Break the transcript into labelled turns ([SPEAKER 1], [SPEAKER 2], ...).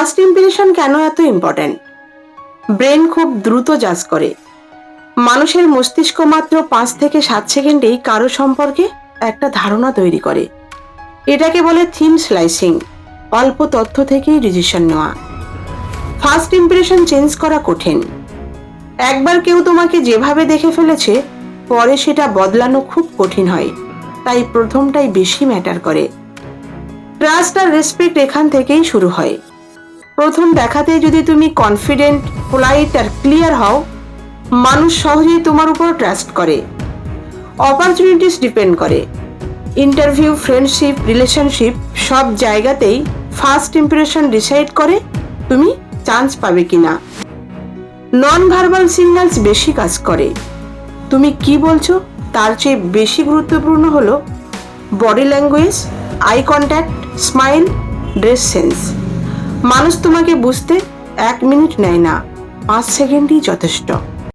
[SPEAKER 1] First impression কেন এত important? Brain খুব দ্রুত জাজ করে। মানুষের মস্তিষ্ক মাত্র 5 থেকে 7 সেকেন্ডেই কারো সম্পর্কে একটা ধারণা তৈরি করে। এটাকে বলে থিম স্লাইসিং, অল্প তথ্য থেকেই ডিসিশন নেওয়া। ফার্স্ট ইমপ্রেশন চেঞ্জ করা কঠিন। একবার কেউ তোমাকে যেভাবে দেখে ফেলেছে, পরে সেটা বদলানো খুব কঠিন হয়। তাই প্রথমটাই বেশি ম্যাটার করে। ট্রাস্ট আর রেসপেক্ট এখান থেকেই শুরু হয়। প্রথম দেখাতেই যদি তুমি কনফিডেন্ট, পোলাইট আর ক্লিয়ার হও, মানুষ সহজেই তোমার উপর ট্রাস্ট করে। অপরচুনিটিস ডিপেন্ড করে। ইন্টারভিউ, ফ্রেন্ডশিপ, রিলেশনশিপ সব জায়গাতেই ফার্স্ট ইমপ্রেশন ডিসাইড করে তুমি চান্স পাবে কিনা। নন ভার্বাল সিগন্যালস বেশি কাজ করে। তুমি কি বলছো তার চেয়ে বেশি গুরুত্বপূর্ণ হলো body language, eye contact, smile, dress sense. মানুষ তোমাকে বুঝতে 1 মিনিট নেয় না, 5 সেকেন্ডই যথেষ্ট।